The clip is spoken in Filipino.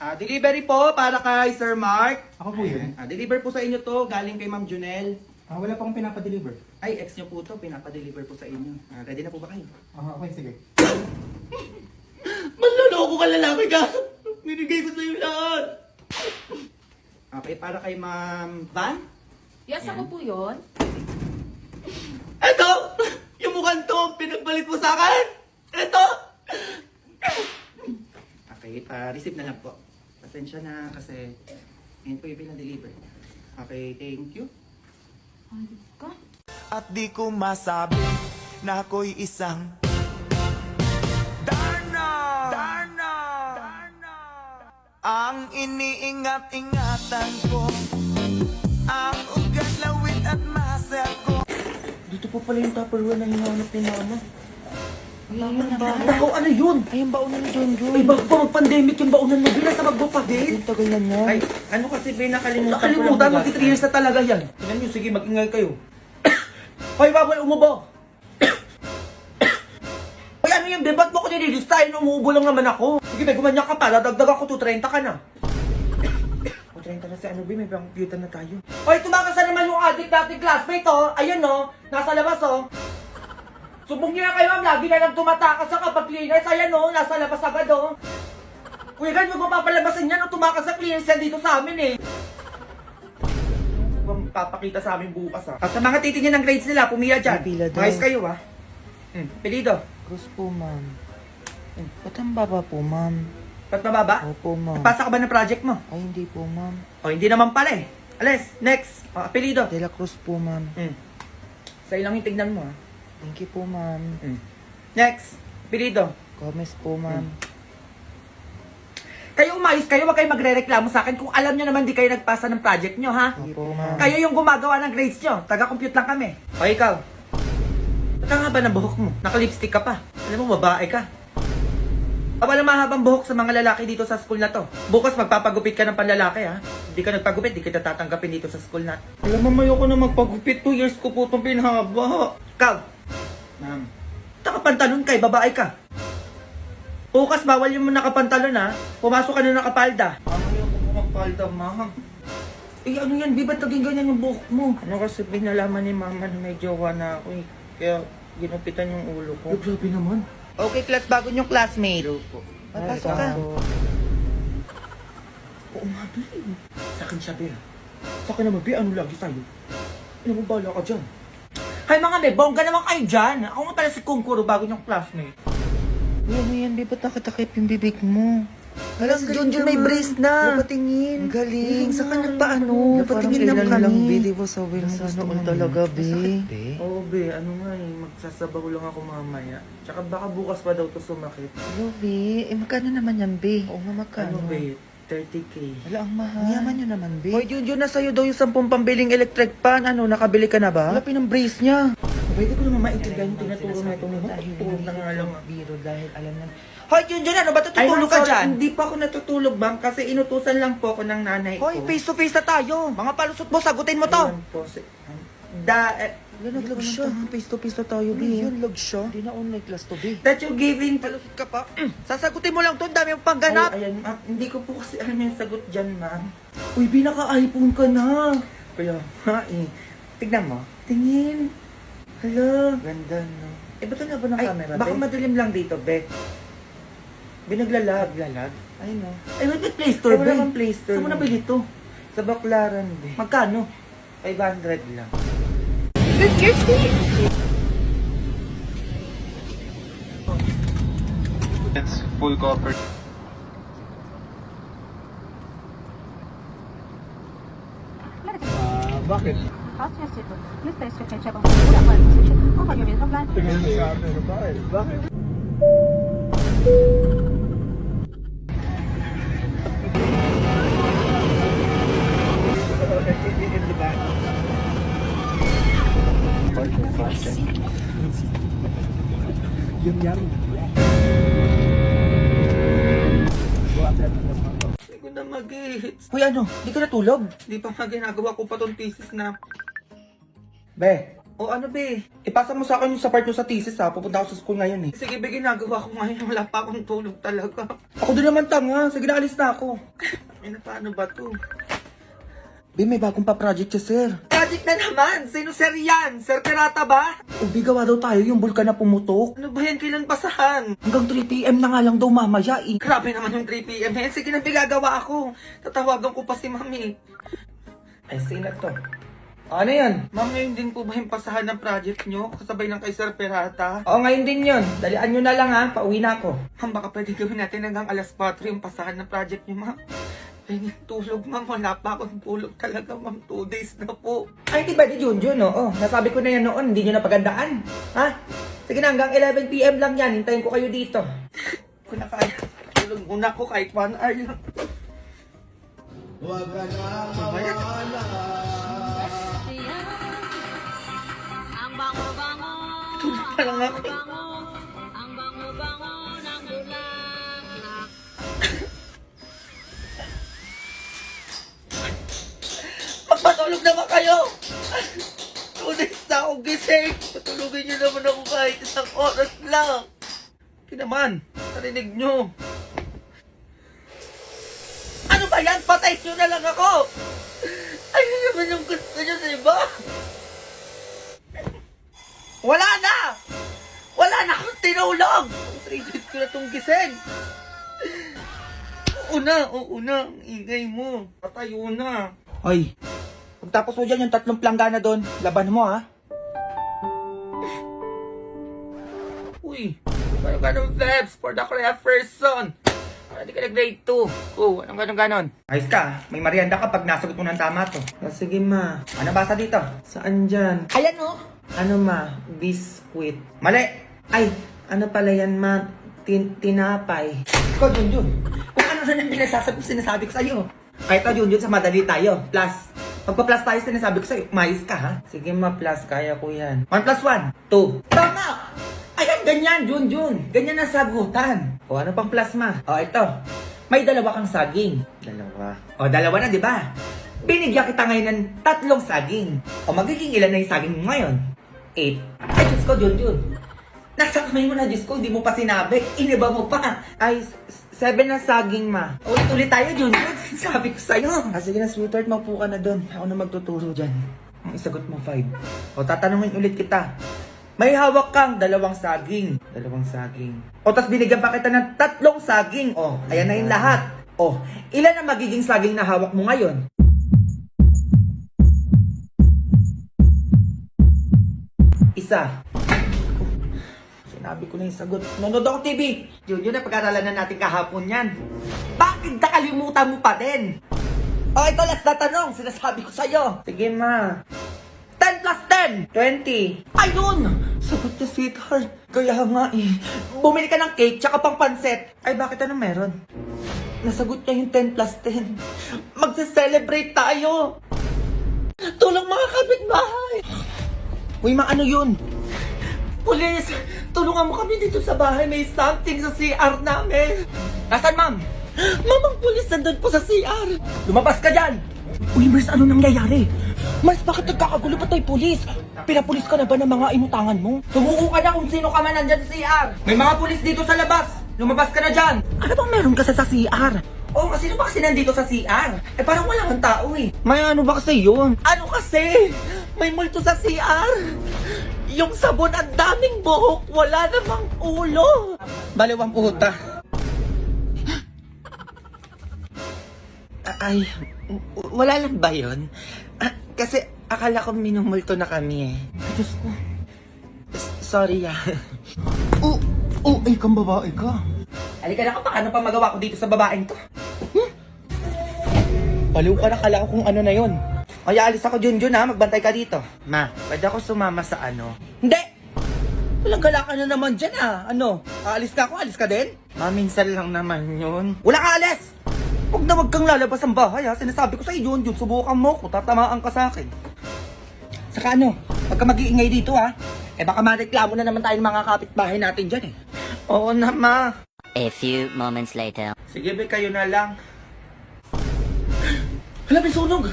Delivery po para kay Sir Mark. Ako po yun. Deliver po sa inyo to, galing kay Ma'am Junel. Wala pa akong pinapadeliver. Ay, ex nyo po to, pinapa-deliver po sa inyo. Ready na po ba kayo? Okay, sige. Manloloko ka, lalaki ka! Binigay ko sa'yo lahat! Okay, para kay Ma'am Van. Yes, ako po yun. Eto! Yung mukhang to, pinagbalik mo sa akin! Eto! Okay, receive na lang po. Pasensya na kasi ngayon po yung pinadeliver. Okay, thank you. Ay, ka? At di ko masabi na ako'y isang Darna! Darna! Darna! Ang iniingat-ingatan ko, ang ugat, lawit at muscle ko. Dito po pala yung Tupperware na hinahanap ni Mama. Ako, ano yun? Ay, yung baunan ni John John. Ay, bago pa mag-pandemic yung baunan mo, bilang sa magpapagit. Ang tagal na niya. Ay, ano kasi ba nakalimutan ko Nakalimutan, lang magti 3 years na talaga yan. Tingnan nyo, sige, mag-ingay kayo. Hoy, bawal umubo. Hoy, ano yan, be? Ba't mo ko nililistahin? Umuubo lang naman ako. Sige, be, gumanyan ka pa. Dadagdag ako 230 ka na. O, 30 na si ano, be, may computer na tayo. Hoy, tumakas na naman yung adik nating classmate, oh. Ayan, oh. Nasa labas, oh. Subong niya kayo, ma'am. Lagi na lang tumatakas sa kapag cleaners. Ayan, oh. Nasa labas agad, oh. Kuya, gan, huwag mo papalabasin yan, oh. Tumakas sa cleaners yan dito sa amin, eh. Papakita sa amin bukas, ah. At sa mga titingin ng grades nila, pumila dyan. Pila daw. Ayos kayo, ah. Pilido. Cruz po, ma'am. Ba't ang baba po, ma'am? Ba't mababa? Opo, ma'am. Pasa ka ba ng project mo? Ay, hindi po, ma'am. O, hindi naman pala, eh. Alis, next. O, apelido. De La Cruz po, ma'am. Sa'yo lang yung tignan mo, ah. Thank you po, ma'am. Next. Apelido. Gomez po, ma'am. Kayo umayos kayo, wag kayo magre-reklamo sa akin kung alam nyo naman di kayo nagpasa ng project nyo, ha? Opo, ma'am. Kayo yung gumagawa ng grades nyo. Taga-compute lang kami. O, ikaw. Ba't ang haba ng buhok mo? Naka-lipstick ka pa. Alam mo, babae ka. Walang mahabang buhok sa mga lalaki dito sa school na to. Bukas magpapagupit ka ng panlalaki, ha? Hindi ka nagpagupit, di kita tatanggapin dito sa school na. Alam mo, mayoko na magpagupit. 2 years ko po itong pinahaba. Ikaw, Ma'am. nakapantalon kay babae ka. Bukas bawal yung nakapantalon, ha? Pumasok ka na nakapalda. Ayoko po magpalda, ma'am. Eh, ano yan? Di ba't naging ganyan yung buhok mo? Ano kasi pinalaman ni mama na may jowa na ako eh. Kaya ginupitan yung ulo ko. Grabe naman. Okay, class, bago yung classmate. Po. Papasok ka. Oo nga, Bi. Sa akin siya, Bi. Sa akin naman, Bi, ano lagi sa'yo? Ano mo bala ka dyan? Hay mga Bi, bongga naman kayo dyan. Ako nga pala si Kungkuro bago niyong classmate. Uy, ano yan, di ba't nakatakip yung bibig mo? Alam, Junjun may brace na. Napatingin. Galing. Sa kanya paano? Napatingin lang kami. Di ba sabi mo gusto mo talaga, be? Oo, Bi. Ano nga eh. Magsasabaw lang ako mamaya. Tsaka baka bukas pa daw to sumakit. Hello, be. Eh, magkano naman yan, be? Oo nga, magkano? Ano, Bi? 30K. Wala, ang mahal. Yaman nyo naman, Bi. Hoy, Junjun, na sa'yo daw yung 10 pambiling electric pan. Ano, nakabili ka na ba? Wala, pinang-brace niya. Pwede ko naman maintindihan yung tinuturo na ito mo. Tutulog na nga lang. Biro dahil alam na. Hoy, Junjun, ano ba? Ay, Tutulog ma'am, ka sorry, dyan? Hindi pa ako natutulog, ma'am, kasi inutusan lang po ako ng nanay ko. Hoy, face to face na tayo. Mga palusot mo, sagutin mo to. Ayan po, Wala, naglag siya. Face to face na tayo, be. Yun, lag siya. Hindi na online class to, be. That you giving... Palusot ka pa. Sasagutin mo lang to, dami yung pangganap. Ay, ayan, ma'am. Hindi ko po kasi alam yung sagot dyan, ma'am. Uy, binaka-iPhone ka na. Kaya, ha, eh. Tignan mo. Tingin. Hala. Ganda, no? Eh, ba't na ba ng Ay, camera, baka be? madilim lang dito, be. Binaglalag. Naglalag? Ay, no. Ay, wait, Play Store, Ay, wala be. kang Play Store, Saan mo no? nabili to? Sa Baklaran, be. Magkano? 500 lang. It's full copper. Bakit? Tingnan mo sa akin. Bakit? Yung yan. Hindi ko na mag-hits. Uy, ano? Di ka natulog? Di pa nga ginagawa ko pa tong thesis na... Be, O ano be? Ipasa mo sa akin yung sa part mo sa thesis ha. Pupunta ako sa school ngayon eh. Sige be, ginagawa ko ngayon. Wala pa akong tulog talaga. Ako din naman tanga. Sige na, alis na ako. Ay na, paano ba to? Be, may bagong pa-project siya, sir. Project na naman! Sino sir yan? Sir Pirata ba? Ubi, gawa daw tayo yung bulkan na pumutok. Ano ba yan? Kailan basahan? Hanggang 3 PM na nga lang daw mamaya eh. Grabe naman yung 3 PM na yan. Sige na, gagawa ako. Tatawagan ko pa si mami. Ay, sige na to. Ano yan? Ma'am, ngayon din po ba yung pasahan ng project nyo? Kasabay ng kay Sir Pirata? Oo, ngayon din yun. Dalian nyo na lang ha. Pauwi na ako. Ma'am, baka pwede gawin natin hanggang alas 4 yung pasahan ng project nyo, ma'am. Ay, tulog, ma'am. Wala pa akong tulog talaga, ma'am. 2 days na po. Ay, di ba di Junjun, oo. Nasabi ko na yan noon. Hindi nyo napagandaan. Ha? Sige na, hanggang 11 PM lang yan. Hintayin ko kayo dito. Kung na kaya, tulog muna ko kahit 1 hour lang. Huwag ka na mawala. Ang bango-bango, Tulog pa lang ako. ang bango-bango ng bulaklak. Magpatulog naman kayo! 2 days na akong gising! Patulogin nyo naman ako kahit 1 oras lang! Hindi naman! Narinig nyo! Ano ba yan? Patay nyo na lang ako! Ano naman yung gusto nyo sa iba? Wala na! Wala na akong tinulog! 3 days ko na itong gising! Oo na, ang ingay mo. Patayo na. Hoy, pagtapos mo dyan yung 3 planggana doon, laban mo ha. Uy, parang ganun verbs for the correct person. Para di ka na grade 2. Oh, anong ganon? Ayos ka, may merienda ka pag nasagot mo ng tama to. Sige ma, ano basa dito? Saan dyan? Ayan oh. Ano ma? Biscuit. Mali! Ay, ano pala yan ma? Tinapay. Ikaw, Junjun. Kung ano na yung sinasabi ko sa'yo. Kahit ito, Junjun, sa madali tayo. Plus. Pagpa-plus tayo, sinasabi ko sa'yo. Mais ka, ha? Sige, ma-plus. Kaya ko yan. 1 plus 1. 2. Tama! Ayan, ganyan, Junjun. Ganyan ang sagutan. O, ano pang plus, ma? O, ito. May 2 kang saging. 2. O, 2 na, di ba? Binigyan kita ngayon ng 3 saging. O, magiging ilan na yung saging mo ngayon? 8. Ay, Diyos ko, Junjun. Nasa kamay mo na, Diyos ko, hindi mo pa sinabi. Iniba mo pa. Ay, 7 na saging, ma. Ulit-ulit tayo, Junjun. Sabi ko sa'yo. Sige na, sweetheart, maupo ka na doon. Ako na magtuturo dyan. Ang isagot mo, 5. O, tatanungin ulit kita. May hawak kang 2 saging. 2 saging. O, tas binigyan pa kita ng 3 saging. O, ayan na yung lahat. O, ilan ang magiging saging na hawak mo ngayon? Isa. Sinabi ko na yung sagot. Nanood ako TV. Yun na pag-aralan na natin kahapon yan. Bakit nakalimutan mo pa din? O, ito last na tanong. Sinasabi ko sa'yo. Sige, ma. 10 plus 10. 20. Ayun! Sagot na, sweetheart. Kaya nga eh. Bumili ka ng cake tsaka pang panset. Ay, bakit anong meron? Nasagot niya yung 10 plus 10. Magse-celebrate tayo. Tulong mga kapitbahay. Uy, ma, ano yun? Pulis! Tulungan mo kami dito sa bahay. May something sa CR namin. Nasaan, ma'am? Mamang pulis, nandun po sa CR. Lumabas ka dyan! Uy, Mars, ano nangyayari? Mars, bakit nagkakagulo pa tayo, pulis? Pinapulis ka na ba ng mga inutangan mo? Sumuko ka na kung sino ka man nandyan sa CR. May mga pulis dito sa labas. Lumabas ka na dyan. Ano bang meron kasi sa CR? Oo, sino ba kasi nandito sa CR? Eh, parang wala kang tao eh. May ano ba kasi yun? Ano kasi? May multo sa CR. Yung sabon, ang daming buhok, wala namang ulo. Baliwang puta. Ay, wala lang ba yun? Kasi akala ko minumulto na kami eh. Diyos ko. Sorry ah. Ay, kang babae ka. Halika na kapag ano pa magawa ko dito sa babaeng to. Baliw ka na, kala ko kung ano na yun. Kaya alis ako, Junjun ha, magbantay ka dito. Ma, pwede ako sumama sa ano? Hindi! Walang gala ka na naman dyan ha. Ano? Aalis ka ako, alis ka din? Ma, minsan lang naman yun. Wala ka alis! Huwag na wag kang lalabas ang bahay ha. Sinasabi ko sa'yo, Junjun, subukan mo ko, tatamaan ka sa akin. Saka ano, wag ka mag-iingay dito ha. Eh baka mareklamo na naman tayo ng mga kapitbahay natin dyan eh. Oo na, ma. A few moments later. Sige, be, kayo na lang. Hala, may sunog!